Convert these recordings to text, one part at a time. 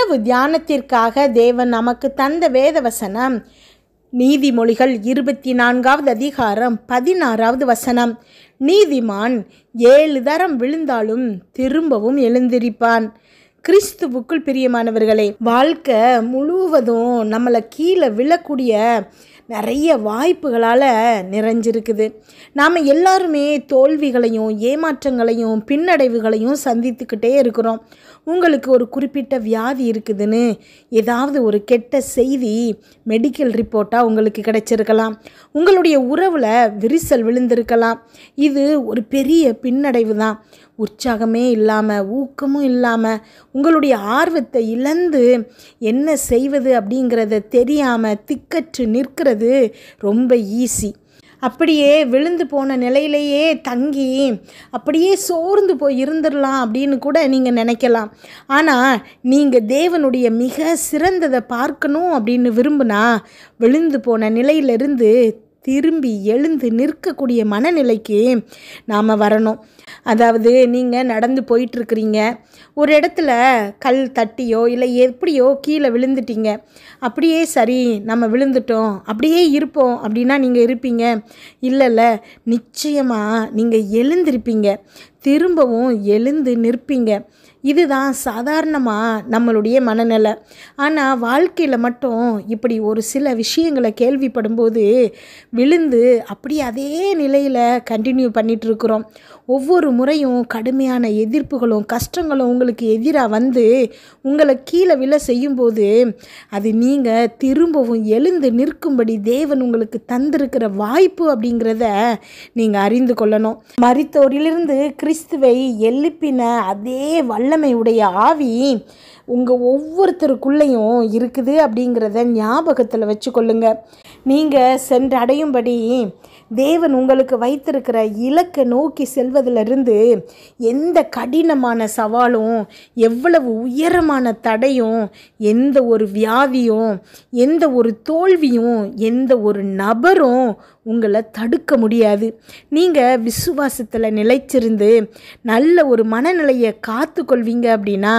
இரவு தியானத்திற்காக தேவன் நமக்கு தந்த வேத வசனம் நீதிமொழிகள் 24வது அதிகாரம் 16வது வசனம். நீதிமான் 7 தரம் விழுந்தாலும் திரும்பவும் எழுந்திருப்பான். கிறிஸ்துவுக்குள் பிரியமானவர்களே, வாழ்க்கை முழுவதும் நம்மளை கீழே விழக்கூடிய நிறைய வாய்ப்புகளால் நிறைஞ்சிருக்குது. நாம் எல்லாருமே தோல்விகளையும் ஏமாற்றங்களையும் பின்னடைவுகளையும் சந்தித்துக்கிட்டே இருக்கிறோம். உங்களுக்கு ஒரு குறிப்பிட்ட வியாதி இருக்குதுன்னு ஏதாவது ஒரு கெட்ட செய்தி மெடிக்கல் ரிப்போர்ட்டாக உங்களுக்கு கிடைச்சிருக்கலாம். உங்களுடைய உறவில் விரிசல் விழுந்திருக்கலாம். இது ஒரு பெரிய பின்னடைவு தான். உற்சாகமே இல்லாமல் ஊக்கமும் இல்லாமல் உங்களுடைய ஆர்வத்தை இழந்து என்ன செய்வது அப்படிங்கிறத தெரியாமல் திக்கற்று நிற்கிறது ரொம்ப ஈஸி. அப்படியே விழுந்து போன நிலையிலேயே தங்கி அப்படியே சோர்ந்து போய் இருந்துடலாம் அப்படின்னு கூட நீங்கள் நினைக்கலாம். ஆனால் நீங்கள் தேவனுடைய மிக சிறந்ததை பார்க்கணும் அப்படின்னு விரும்பினா விழுந்து போன நிலையிலிருந்து திரும்பி எழுந்து நிற்கக்கூடிய மனநிலைக்கு நாம் வரணும். அதாவது நீங்கள் நடந்து போயிட்டுருக்கிறீங்க, ஒரு இடத்துல கல் தட்டியோ இல்லை எப்படியோ கீழே விழுந்துட்டீங்க. அப்படியே சரி நம்ம விழுந்துட்டோம் அப்படியே இருப்போம் அப்படின்னா நீங்கள் இருப்பீங்க? இல்லைல்ல, நிச்சயமாக நீங்கள் எழுந்திருப்பீங்க, திரும்பவும் எழுந்து நிற்பீங்க. இதுதான் சாதாரணமாக நம்மளுடைய மனநிலை. ஆனால் வாழ்க்கையில் மட்டும் இப்படி ஒரு சில விஷயங்களை கேள்விப்படும்போது விழுந்து அப்படியே அதே நிலையில் கண்டினியூ பண்ணிகிட்ருக்குறோம். ஒவ்வொரு முறையும் கடுமையான எதிர்ப்புகளும் கஷ்டங்களும் உங்களுக்கு எதிராக வந்து உங்களை கீழே விழ செய்யும்போது அது நீங்கள் திரும்பவும் எழுந்து நிற்கும்படி தேவன் உங்களுக்கு தந்திருக்கிற வாய்ப்பு அப்படிங்கிறத நீங்கள் அறிந்து கொள்ளணும். மரித்தோரிலிருந்து கிறிஸ்துவை எழுப்பின அதே வல்லமையுடைய ஆவி உங்கள் ஒவ்வொருத்தருக்குள்ளேயும் இருக்குது அப்படிங்கிறத ஞாபகத்தில் வச்சுக்கொள்ளுங்க. நீங்கள் சென்றடையும்படி தேவன் உங்களுக்கு வைத்திருக்கிற இலக்கை நோக்கி செல்வதிலிருந்து எந்த கடினமான சவாலும் எவ்வளவு உயரமான தடையும் எந்த ஒரு வியாதியும் எந்த ஒரு தோல்வியும் எந்த ஒரு நபரும் உங்களை தடுக்க முடியாது. நீங்கள் விசுவாசத்தில் நிலைச்சிருந்து நல்ல ஒரு மனநிலையை காத்து கொள்வீங்க அப்படின்னா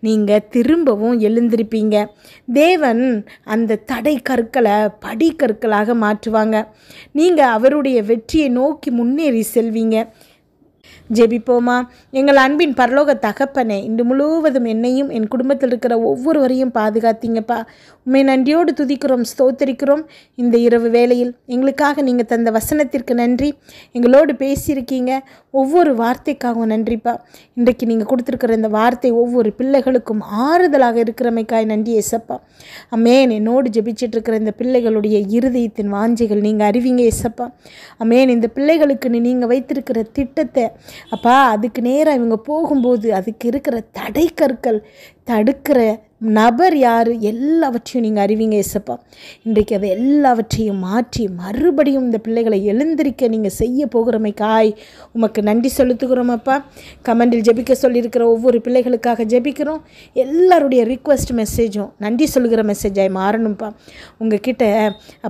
நீங்கள் திரும்பவும் எழுந்திருப்பீங்க. தேவன் அந்த தடை கற்களை படிக்கற்களாக மாற்றுவாங்க. நீங்கள் அவருடைய வெற்றியை நோக்கி முன்னேறி செல்வீங்க. ஜெபிப்போமா. எங்கள் அன்பின் பரலோக தகப்பனே, இன்று முழுவதும் என்னையும் என் குடும்பத்தில் இருக்கிற ஒவ்வொருவரையும் பாதுகாத்தீங்கப்பா. உண்மை நன்றியோடு துதிக்கிறோம், ஸ்தோத்தரிக்கிறோம். இந்த இரவு வேளையில் எங்களுக்காக நீங்கள் தந்த வசனத்திற்கு நன்றி. எங்களோடு பேசியிருக்கீங்க, ஒவ்வொரு வார்த்தைக்காகவும் நன்றிப்பா. இன்றைக்கு நீங்கள் கொடுத்துருக்கிற இந்த வார்த்தை ஒவ்வொரு பிள்ளைகளுக்கும் ஆறுதலாக இருக்கிறமைக்காய் நன்றி ஏசப்பா. அமேன். என்னோடு ஜெபிச்சிட்டு இருக்கிற இந்த பிள்ளைகளுடைய இருதயத்தின் வாஞ்சைகள் நீங்கள் அறிவிங்க ஏசப்பா. அமேன். இந்த பிள்ளைகளுக்கு நீங்கள் வைத்திருக்கிற திட்டத்தை அப்பா அதுக்கு நேராக இவங்க போகும்போது அதுக்கு இருக்கிற தடை கற்கள் தடுக்கிற நபர் யார் எல்லாவற்றையும் நீங்கள் அறிவிங்க ஏசப்பா. இன்றைக்கு அதை எல்லாவற்றையும் மாற்றி மறுபடியும் இந்த பிள்ளைகளை எழுந்திருக்க நீங்கள் செய்ய போகிறமைக்காய் உமக்கு நன்றி செலுத்துகிறோமப்பா. கமெண்டில் ஜெபிக்க சொல்லியிருக்கிற ஒவ்வொரு பிள்ளைகளுக்காக ஜெபிக்கிறோம். எல்லாருடைய ரிக்வெஸ்ட் மெசேஜும் நன்றி சொல்லுகிற மெசேஜாய் மாறணும்ப்பா. உங்ககிட்ட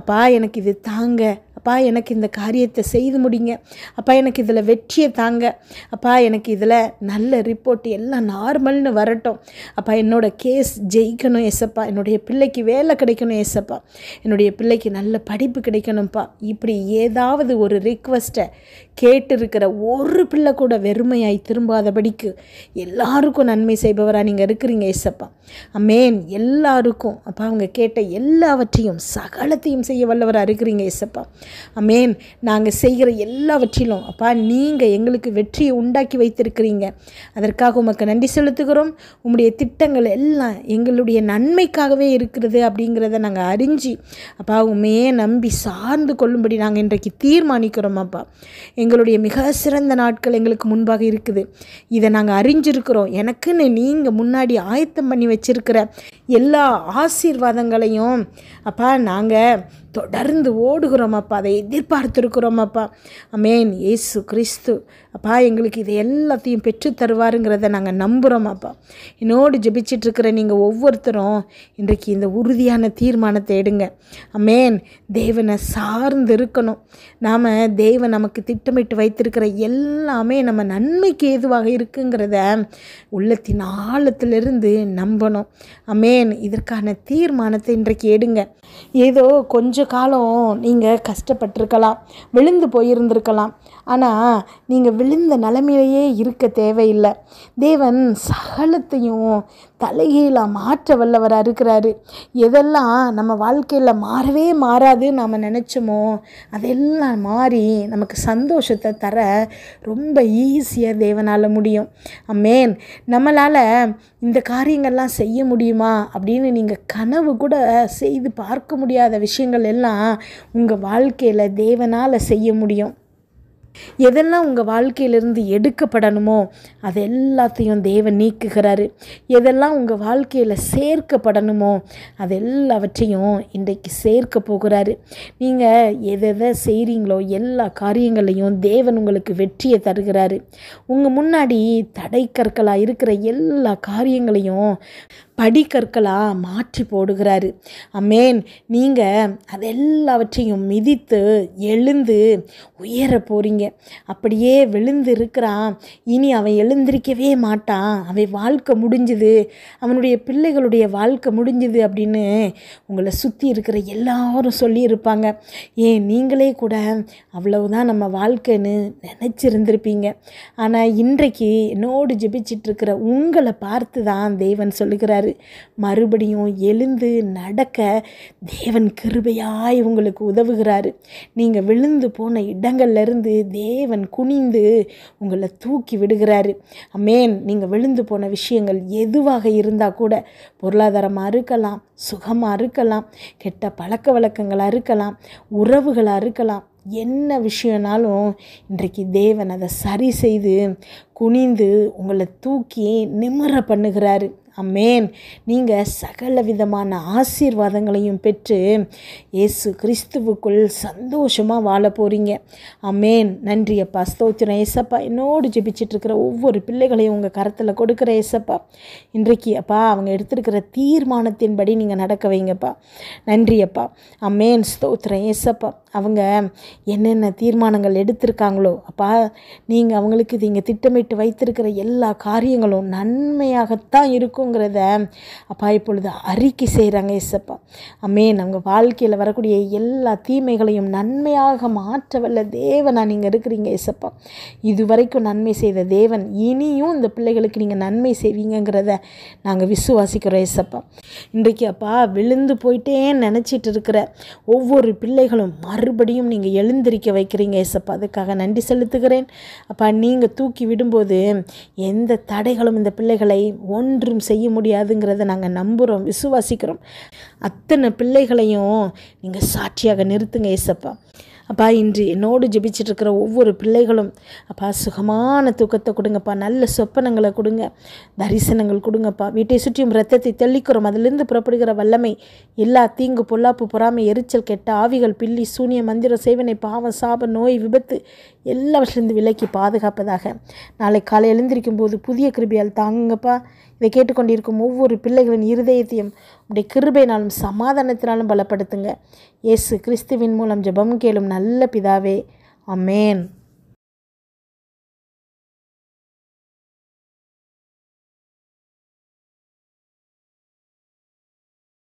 அப்பா எனக்கு இது தாங்க, அப்பா எனக்கு இந்த காரியத்தை செய்து முடிங்க, அப்பா எனக்கு இதில் வெற்றியை தாங்க, அப்பா எனக்கு இதில் நல்ல ரிப்போர்ட் எல்லாம் நார்மல்னு வரட்டும், அப்பா என்னோட கேஸ் ஜெயிக்கணும் ஏசப்பா, என்னுடைய பிள்ளைக்கு வேலை கிடைக்கணும் ஏசப்பா, என்னுடைய பிள்ளைக்கு நல்ல படிப்பு கிடைக்கணும்ப்பா. இப்படி ஏதாவது ஒரு ரிக்வெஸ்ட்டை கேட்டிருக்கிற ஒரு பிள்ளை கூட வெறுமையாய் திரும்பாதபடிக்கு எல்லாருக்கும் நன்மை செய்பவராக நீங்கள் இருக்கிறீங்க ஏசப்பா. அமேன். எல்லாருக்கும் அப்பா அவங்க கேட்ட எல்லாவற்றையும் சகலத்தையும் செய்ய வல்லவராக இருக்கிறீங்க ஏசப்பா. அமேன். நாங்கள் செய்கிற எல்லாவற்றிலும் அப்பா நீங்கள் எங்களுக்கு வெற்றியை உண்டாக்கி வைத்திருக்கிறீங்க. அதற்காக உமக்கு நன்றி செலுத்துகிறோம். உம்முடைய திட்டங்கள் எல்லாம் எங்களுடைய நன்மைக்காகவே இருக்கிறது அப்படிங்கிறத நாங்கள் அறிஞ்சு அப்பா உண்மையே நம்பி சார்ந்து கொள்ளும்படி நாங்கள் இன்றைக்கு தீர்மானிக்கிறோம். அப்பா எங்களுடைய மிக சிறந்த நாட்கள் எங்களுக்கு முன்பாக இருக்குது. இதை நாங்கள் அறிஞ்சிருக்கிறோம். எனக்குன்னு நீங்கள் முன்னாடி ஆயத்தம் பண்ணி வச்சிருக்கிற எல்லா ஆசீர்வாதங்களையும் அப்பா நாங்கள் தொடர்ந்து ஓடுகிறோம் அப்பா, அதை எதிர்பார்த்துருக்குறோம் அப்பா. ஆமென். இயேசு கிறிஸ்து அப்பா எங்களுக்கு இதை எல்லாத்தையும் பெற்று தருவாருங்கிறத நாங்கள் நம்புகிறோம் அப்பா. என்னோடு ஜெபிச்சிட்ருக்கிற நீங்கள் ஒவ்வொருத்தரும் இன்றைக்கு இந்த உறுதியான தீர்மானத்தை எடுங்க. ஆமென். தேவனை சார்ந்து இருக்கணும். நாம் தேவன் நமக்கு திட்டமிட்டு வைத்திருக்கிற எல்லாமே நம்ம நன்மைக்கு ஏதுவாக இருக்குங்கிறத உள்ளத்தின் ஆழத்திலிருந்து நம்பணும். ஆமென். இதற்கான தீர்மானத்தை இன்றைக்கு எடுங்க. ஏதோ கொஞ்ச காலம் நீங்கள் கஷ்டப்பட்டிருக்கலாம், விழுந்து போயிருந்திருக்கலாம். ஆனால் நீங்கள் விழுந்த நிலைமையிலேயே இருக்க தேவையில்லை. தேவன் சகலத்தையும் தலைகீழாக மாற்ற வல்லவராக இருக்கிறாரு. எதெல்லாம் நம்ம வாழ்க்கையில் மாறவே மாறாது நாம் நினச்சோமோ அதெல்லாம் மாறி நமக்கு சந்தோஷத்தை தர ரொம்ப ஈஸியாக தேவனால் முடியும். ஆமென். நம்மளால் இந்த காரியங்கள்லாம் செய்ய முடியுமா அப்படின்னு நீங்கள் கனவு கூட செய்து பார்க்க முடியாத விஷயங்கள் எல்லாம் உங்கள் வாழ்க்கையில் தேவனால் செய்ய முடியும். எதெல்லாம் உங்கள் வாழ்க்கையிலிருந்து எடுக்கப்படணுமோ அது எல்லாத்தையும் தேவன் நீக்குகிறாரு. எதெல்லாம் உங்கள் வாழ்க்கையில் சேர்க்கப்படணுமோ அது எல்லாவற்றையும் இன்றைக்கு சேர்க்க போகிறாரு. நீங்கள் எதை செய்கிறீங்களோ எல்லா காரியங்களையும் தேவன் உங்களுக்கு வெற்றியை தருகிறாரு. உங்கள் முன்னாடி தடைக்கற்களாக இருக்கிற எல்லா காரியங்களையும் படிக்கற்களாக மாற்றி போடுகிறாரு. ஆமென். நீங்கள் அதெல்லாவற்றையும் மிதித்து எழுந்து உயர போகிறீங்க. அப்படியே விழுந்து இருக்கிறான், இனி அவன் எழுந்திருக்கவே மாட்டான், அவன் வாழ்க்கை முடிஞ்சுது, அவனுடைய பிள்ளைகளுடைய வாழ்க்கை முடிஞ்சுது அப்படின்னு உங்களை சுற்றி இருக்கிற எல்லாரும் சொல்லியிருப்பாங்க. ஏன் நீங்களே கூட அவ்வளவுதான் நம்ம வாழ்க்கைன்னு நினச்சிருந்திருப்பீங்க. ஆனால் இன்றைக்கு என்னோடு ஜெபிச்சிட்ருக்கிற உங்களை பார்த்து தான் தேவன் சொல்லுகிறார், மறுபடியும் எழுந்து நடக்க தேவன் கிருபையாய் உங்களுக்கு உதவுகிறாரு. நீங்கள் விழுந்து போன இடங்கள்லேருந்து தேவன் குனிந்து உங்களை தூக்கி விடுகிறாரு. ஆமென். நீங்கள் விழுந்து போன விஷயங்கள் எதுவாக இருந்தால் கூட, பொருளாதாரமாக இருக்கலாம், சுகமாக இருக்கலாம், கெட்ட பழக்க வழக்கங்களாக இருக்கலாம், உறவுகளாக இருக்கலாம், என்ன விஷயம்னாலும் இன்றைக்கு தேவன் அதை சரி செய்து குனிந்து உங்களை தூக்கி நிமிர பண்ணுகிறாரு. ஆமென். நீங்கள் சகல விதமான ஆசீர்வாதங்களையும் பெற்று இயேசு கிறிஸ்துவுக்குள் சந்தோஷமாக வாழ போகிறீங்க. ஆமென். நன்றி அப்பா, ஸ்தோத்திரம் ஏசப்பா. என்னோடு ஜெபிச்சிட்ருக்கிற ஒவ்வொரு பிள்ளைகளையும் உங்கள் கரத்தில் கொடுக்குற ஏசப்பா. இன்றைக்கு அப்பா அவங்க எடுத்திருக்கிற தீர்மானத்தின்படி நீங்கள் நடக்க வைங்கப்பா. நன்றி அப்பா. ஆமென். ஸ்தோத்திரம் ஏசப்பா. அவங்க என்னென்ன தீர்மானங்கள் எடுத்திருக்காங்களோ அப்பா, நீங்கள் அவங்களுக்கு நீங்கள் திட்டமிட்டு வைத்திருக்கிற எல்லா காரியங்களும் நன்மையாகத்தான் இருக்குங்கிறத அப்பா இப்பொழுது அறிக்கை செய்கிறாங்க ஏசப்பா. ஆமென். அவங்க வாழ்க்கையில் வரக்கூடிய எல்லா தீமைகளையும் நன்மையாக மாற்ற வல்ல தேவனாக நீங்கள் இருக்கிறீங்க ஏசப்பா. இதுவரைக்கும் நன்மை செய்த தேவன் இனியும் இந்த பிள்ளைகளுக்கு நீங்கள் நன்மை செய்வீங்கிறத நாங்கள் விசுவாசிக்கிறோம் ஏசப்பா. இன்றைக்கு அப்பா விழுந்து போயிட்டேன்னு நினச்சிட்டு இருக்கிற ஒவ்வொரு பிள்ளைகளும் மறுபடியும் நீங்கள் எழுந்திருக்க வைக்கிறீங்க ஏசப்பா. அதுக்காக நன்றி செலுத்துகிறேன் அப்பா. நீங்கள் தூக்கி விடும்போது எந்த தடைகளும் இந்த பிள்ளைகளை ஒன்றும் செய்ய முடியாதுங்கிறத நாங்கள் நம்புகிறோம், விசுவாசிக்கிறோம். அத்தனை பிள்ளைகளையும் நீங்கள் சாட்சியாக நிறுத்துங்க ஏசப்பா. அப்பா இன்று என்னோடு ஜெபிச்சிட்ருக்கிற ஒவ்வொரு பிள்ளைகளும் அப்பா சுகமான தூக்கத்தை கொடுங்கப்பா, நல்ல சொப்பனங்களை கொடுங்க, தரிசனங்கள் கொடுங்கப்பா. வீட்டை சுற்றியும் இரத்தத்தை தெளிக்கிறோம், அதிலிருந்து புறப்படுகிற வல்லமை எல்லா தீங்கு பொல்லாப்பு பொறாமை எரிச்சல் கெட்ட ஆவிகள் பில்லி சூனிய மந்திரம் சேவனை பாவம் சாப நோய் விபத்து எல்லாவற்றிலிருந்து விலக்கி பாதுகாப்பதாக. நாளை காலை எழுந்திருக்கும் போது புதிய கிருபையால் தாங்குங்கப்பா. இதை கேட்டுக்கொண்டிருக்கும் ஒவ்வொரு பிள்ளைகளின் இருதயத்தையும் உடைய கிருபையினாலும் சமாதானத்தினாலும் பலப்படுத்துங்க. இயேசு கிறிஸ்துவின் மூலம் ஜெபம் கேளும் நல்ல பிதாவே. ஆமென்.